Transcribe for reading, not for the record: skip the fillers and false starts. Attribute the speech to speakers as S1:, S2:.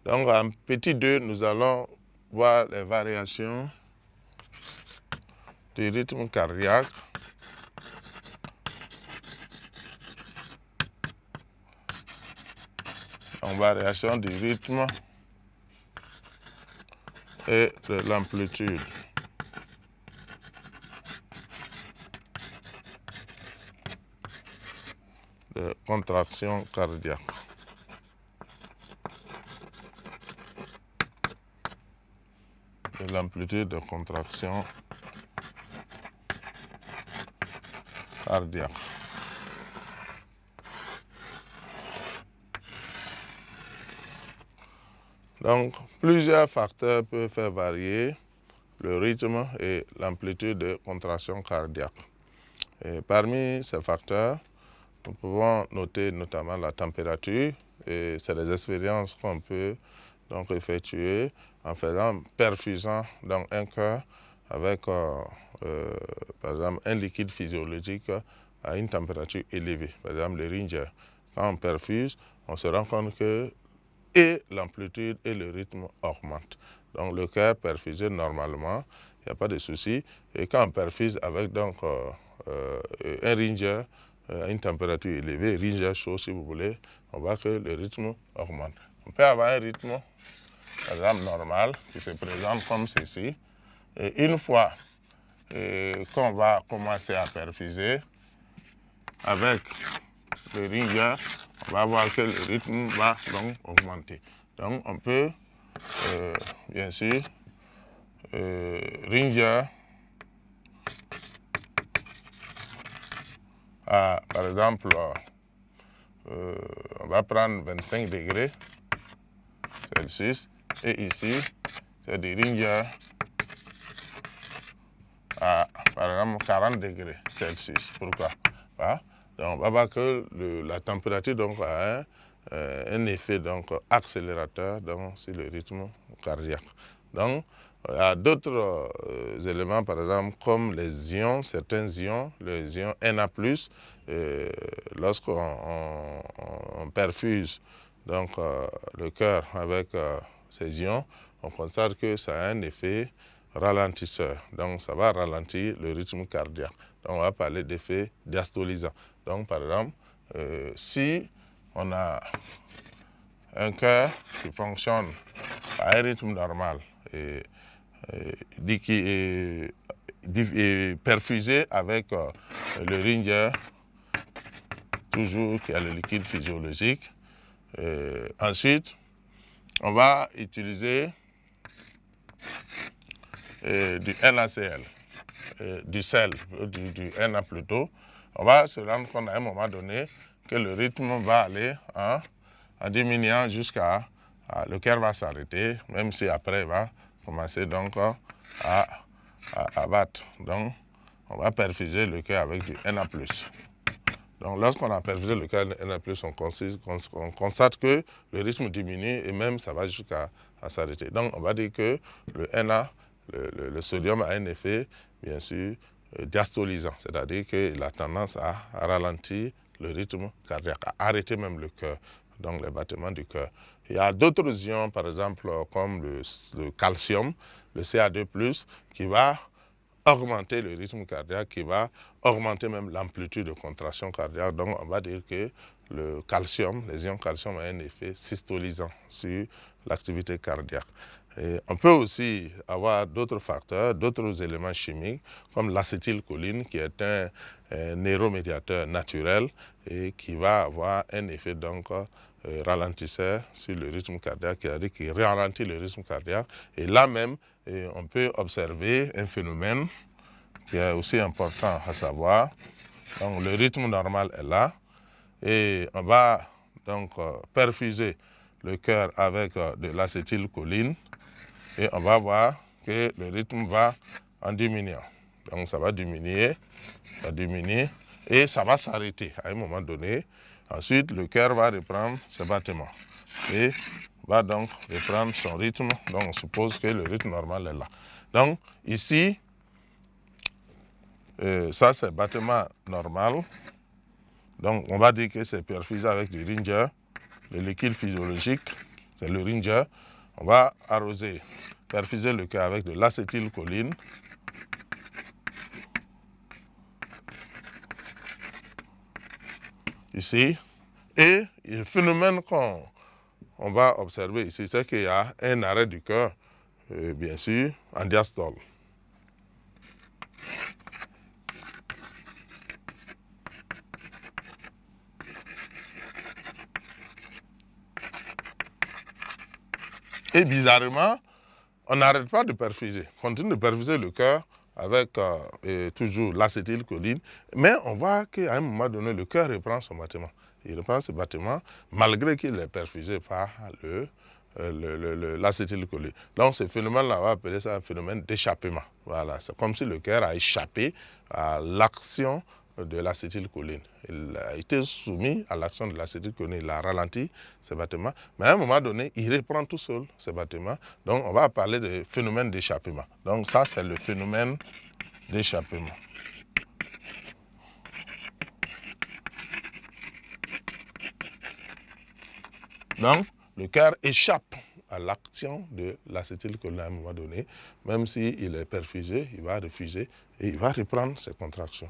S1: Donc, en petit 2, nous allons voir les variations du rythme cardiaque. Donc, variation du rythme et de l'amplitude. De contraction cardiaque. De l'amplitude de contraction cardiaque. Donc, plusieurs facteurs peuvent faire varier le rythme et l'amplitude de contraction cardiaque. Et parmi ces facteurs, nous pouvons noter notamment la température, et c'est des expériences qu'on peut donc effectuer en perfusant donc un cœur avec par exemple un liquide physiologique à une température élevée, par exemple le Ringer. Quand on perfuse, on se rend compte que et l'amplitude et le rythme augmentent. Donc le cœur perfusé normalement, il n'y a pas de souci. Et quand on perfuse avec donc un Ringer à une température élevée, Ringer chaud si vous voulez, on voit que le rythme augmente. On peut avoir un rythme, par exemple, normal, qui se présente comme ceci. Et une fois qu'on va commencer à perfuser avec le Ringer, on va voir que le rythme va donc augmenter. Donc on peut, bien sûr, Ringer à, par exemple, on va prendre 25 degrés Celsius et ici, c'est du Ringer à, par exemple, 40 degrés Celsius. Pourquoi? Voilà. Donc, on va voir que la température donc, a un effet donc, accélérateur donc, sur le rythme cardiaque. Donc, il y a d'autres éléments, par exemple, comme les ions, certains ions, les ions Na+, lorsqu'on perfuse donc, le cœur avec ces ions, on constate que ça a un effet ralentisseur. Donc, ça va ralentir le rythme cardiaque. Donc, on va parler d'effet diastolisant. Donc, par exemple, si on a un cœur qui fonctionne à un rythme normal et qui est perfusé avec le Ringer, toujours qui a le liquide physiologique. Ensuite, on va utiliser du NaCl, du sel, du Na plutôt. On va se rendre compte à un moment donné que le rythme va aller en diminuant jusqu'à le cœur va s'arrêter, même si après il va commencer donc à battre. Donc on va perfuser le cœur avec du Na+. Donc lorsqu'on a perfusé le cœur Na+, on constate que le rythme diminue et même ça va jusqu'à s'arrêter. Donc on va dire que le Na, le sodium a un effet, bien sûr, diastolisant, c'est-à-dire qu'il a tendance à ralentir le rythme cardiaque, à arrêter même le cœur, donc les battements du cœur. Il y a d'autres ions, par exemple, comme le calcium, le Ca2+, qui va augmenter le rythme cardiaque, qui va augmenter même l'amplitude de contraction cardiaque. Donc on va dire que le calcium, les ions calcium ont un effet systolisant sur l'activité cardiaque. Et on peut aussi avoir d'autres facteurs, d'autres éléments chimiques, comme l'acétylcholine, qui est un neuromédiateur naturel et qui va avoir un effet donc ralentisseur sur le rythme cardiaque, c'est-à-dire qui ralentit le rythme cardiaque. Et là même, on peut observer un phénomène qui est aussi important à savoir. Donc le rythme normal est là et on va donc perfuser le cœur avec de l'acétylcholine et on va voir que le rythme va en diminuant. Donc ça va diminuer et ça va s'arrêter à un moment donné. Ensuite, le cœur va reprendre ses battements et va donc reprendre son rythme. Donc on suppose que le rythme normal est là. Donc ici, ça c'est battement normal. Donc on va dire que c'est perfusé avec du Ringer, le liquide physiologique. c'est le Ringer. On va arroser, perfuser le cœur avec de l'acétylcholine. Ici. Et le phénomène qu'on va observer ici, c'est qu'il y a un arrêt du cœur, bien sûr, en diastole. Et bizarrement, on n'arrête pas de perfuser. On continue de perfuser le cœur avec toujours l'acétylcholine, mais on voit qu'à un moment donné, le cœur reprend son battement. Il reprend ce battement malgré qu'il est perfusé par l'acétylcholine. Donc ce phénomène-là, on va appeler ça un phénomène d'échappement. Voilà, c'est comme si le cœur a échappé à l'action de l'acétylcholine. Il a été soumis à l'action de l'acétylcholine, il a ralenti ses battements, mais à un moment donné, il reprend tout seul ses battements. Donc on va parler de phénomène d'échappement. Donc ça, c'est le phénomène d'échappement. Donc, le cœur échappe à l'action de l'acétylcholine à un moment donné. Même s'il est perfusé, il va refuser et il va reprendre ses contractions.